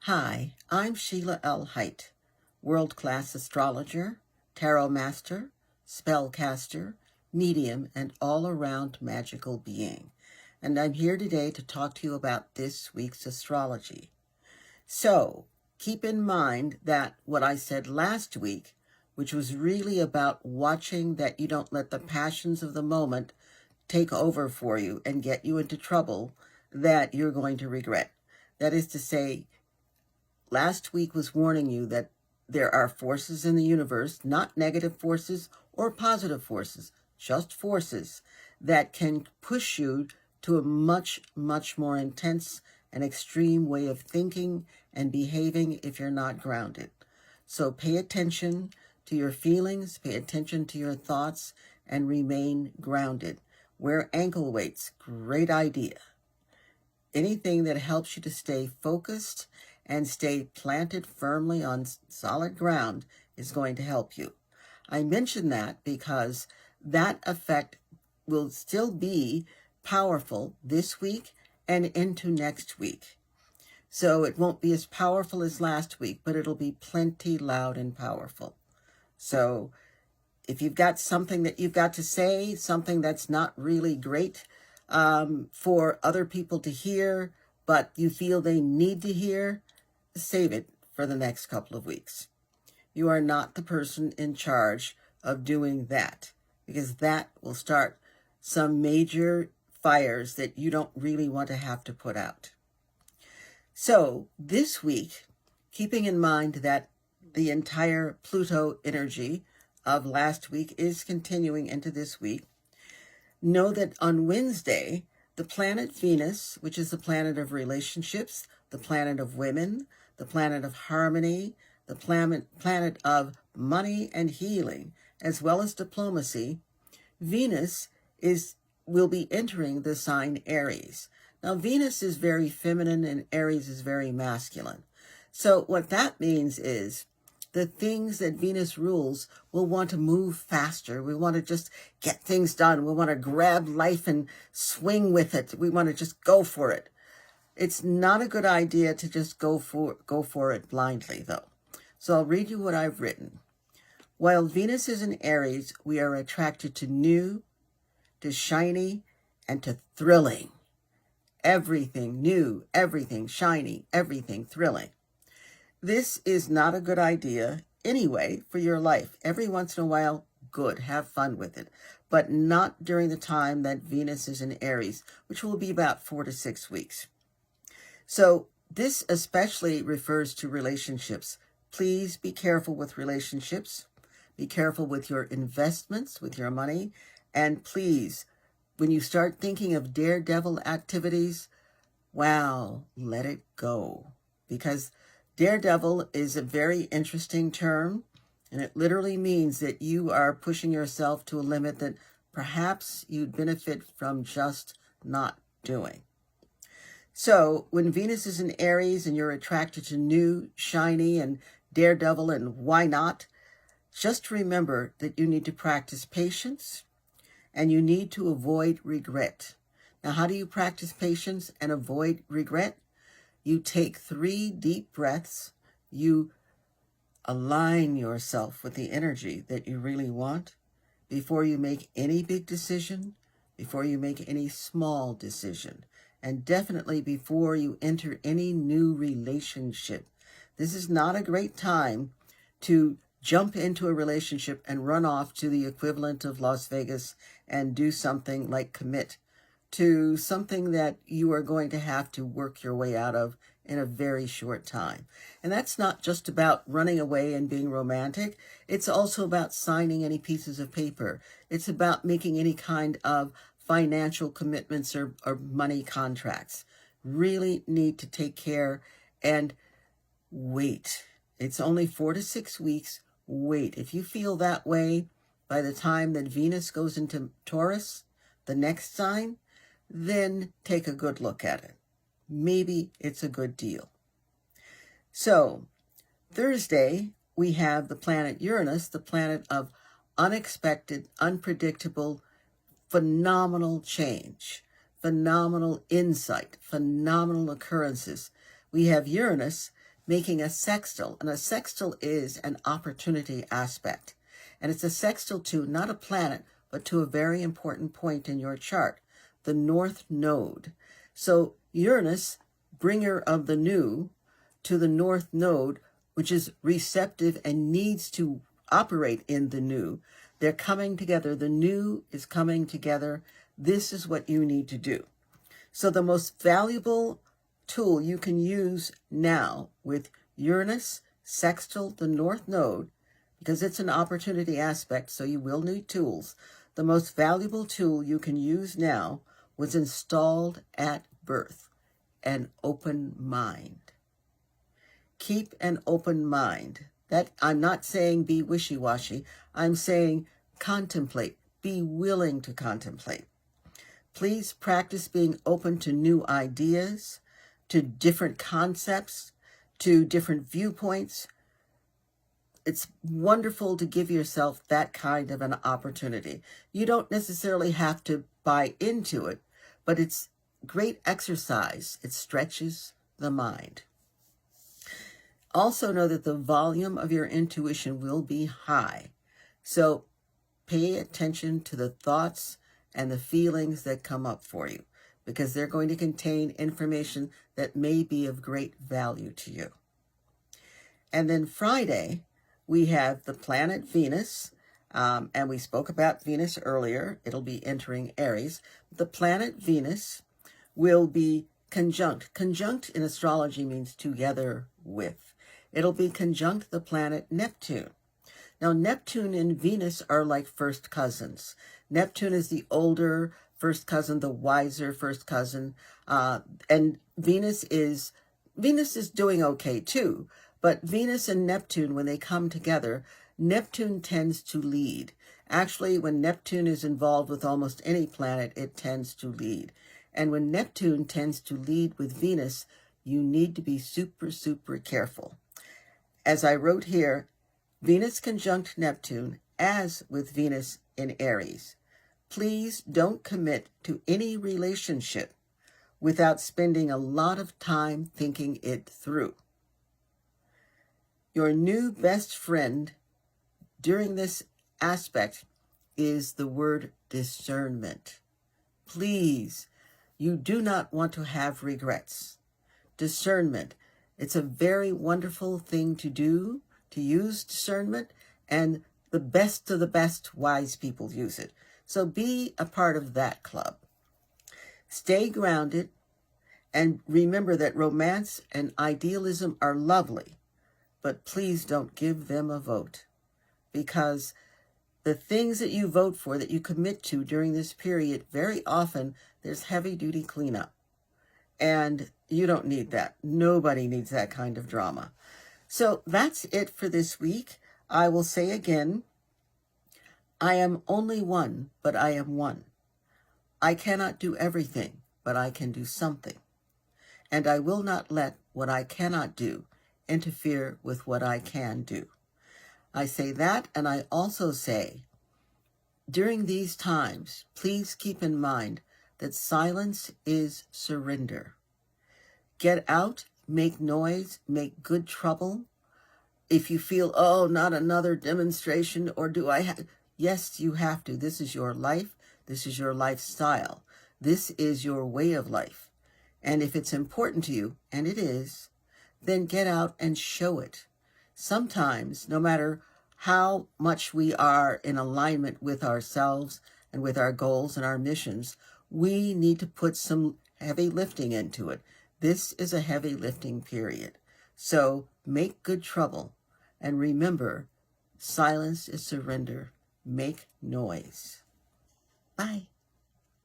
Hi, I'm Sheilaa Hite, world-class astrologer, tarot master, spellcaster, medium, and all-around magical being. And I'm here today to talk to you about this week's astrology. So, keep in mind that what I said last week, which was really about watching that you don't let the passions of the moment take over for you and get you into trouble that you're going to regret. That is to say, last week was warning you that there are forces in the universe, not negative forces or positive forces, just forces that can push you to a much, much more intense and extreme way of thinking and behaving if you're not grounded. So pay attention to your feelings, pay attention to your thoughts, and remain grounded. Wear ankle weights, great idea. Anything that helps you to stay focused and stay planted firmly on solid ground is going to help you. I mention that because that effect will still be powerful this week and into next week. So it won't be as powerful as last week, but it'll be plenty loud and powerful. So if you've got something that you've got to say, something that's not really great for other people to hear, but you feel they need to hear, save it for the next couple of weeks. You are not the person in charge of doing that, because that will start some major fires that you don't really want to have to put out. So this week, keeping in mind that the entire Pluto energy of last week is continuing into this week, know that on Wednesday, the planet Venus, which is the planet of relationships, the planet of women, the planet of harmony, the planet of money and healing, as well as diplomacy, Venus will be entering the sign Aries. Now, Venus is very feminine and Aries is very masculine. So what that means is the things that Venus rules will want to move faster. We want to just get things done. We want to grab life and swing with it. We want to just go for it. It's not a good idea to just go for it blindly, though. So I'll read you what I've written. While Venus is in Aries, we are attracted to new, to shiny, and to thrilling. Everything new, everything shiny, everything thrilling. This is not a good idea anyway for your life. Every once in a while, good, have fun with it, but not during the time that Venus is in Aries, which will be about 4 to 6 weeks. So this especially refers to relationships. Please be careful with relationships. Be careful with your investments, with your money. And please, when you start thinking of daredevil activities, wow, let it go. Because daredevil is a very interesting term, and it literally means that you are pushing yourself to a limit that perhaps you'd benefit from just not doing. So when Venus is in Aries and you're attracted to new, shiny, and daredevil, and why not, just remember that you need to practice patience and you need to avoid regret. Now, how do you practice patience and avoid regret? You take 3 deep breaths. You align yourself with the energy that you really want before you make any big decision, before you make any small decision, and definitely before you enter any new relationship. This is not a great time to jump into a relationship and run off to the equivalent of Las Vegas and do something like commit to something that you are going to have to work your way out of in a very short time. And that's not just about running away and being romantic. It's also about signing any pieces of paper. It's about making any kind of financial commitments or money contracts. Really need to take care and wait. It's only 4 to 6 weeks. Wait. If you feel that way by the time that Venus goes into Taurus, the next sign, then take a good look at it. Maybe it's a good deal. So Thursday, we have the planet Uranus, the planet of unexpected, unpredictable, phenomenal change, phenomenal insight, phenomenal occurrences. We have Uranus making a sextile. And a sextile is an opportunity aspect. And it's a sextile to not a planet, but to a very important point in your chart, the North Node. So Uranus, bringer of the new, to the North Node, which is receptive and needs to operate in the new. They're coming together. The new is coming together. This is what you need to do. So the most valuable tool you can use now with Uranus sextile the North Node, because it's an opportunity aspect, so you will need tools. The most valuable tool you can use now was installed at birth, an open mind. Keep an open mind. That I'm not saying be wishy-washy. I'm saying contemplate. Be willing to contemplate. Please practice being open to new ideas, to different concepts, to different viewpoints. It's wonderful to give yourself that kind of an opportunity. You don't necessarily have to buy into it, but it's great exercise. It stretches the mind. Also know that the volume of your intuition will be high. So pay attention to the thoughts and the feelings that come up for you, because they're going to contain information that may be of great value to you. And then Friday, we have the planet Venus, and we spoke about Venus earlier. It'll be entering Aries. The planet Venus will be conjunct. Conjunct in astrology means together with. It'll be conjunct the planet Neptune. Now, Neptune and Venus are like first cousins. Neptune is the older first cousin, the wiser first cousin, and Venus is doing okay too. But Venus and Neptune, when they come together, Neptune tends to lead. Actually, when Neptune is involved with almost any planet, it tends to lead. And when Neptune tends to lead with Venus, you need to be super, super careful. As I wrote here, Venus conjunct Neptune, as with Venus in Aries. Please don't commit to any relationship without spending a lot of time thinking it through. Your new best friend during this aspect is the word discernment. Please, you do not want to have regrets. Discernment. It's a very wonderful thing to do, to use discernment, and the best of the best wise people use it. So be a part of that club. Stay grounded, and remember that romance and idealism are lovely, but please don't give them a vote, because the things that you vote for, that you commit to during this period, very often there's heavy-duty cleanup. And you don't need that. Nobody needs that kind of drama. So that's it for this week. I will say again, I am only one, but I am one. I cannot do everything, but I can do something. And I will not let what I cannot do interfere with what I can do. I say that, and I also say, during these times, please keep in mind that silence is surrender. Get out, make noise, make good trouble. If you feel, oh, not another demonstration, or do I have... Yes, you have to. This is your life. This is your lifestyle. This is your way of life. And if it's important to you, and it is, then get out and show it. Sometimes, no matter how much we are in alignment with ourselves and with our goals and our missions, we need to put some heavy lifting into it. This is a heavy lifting period. So make good trouble. And remember, silence is surrender. Make noise. Bye.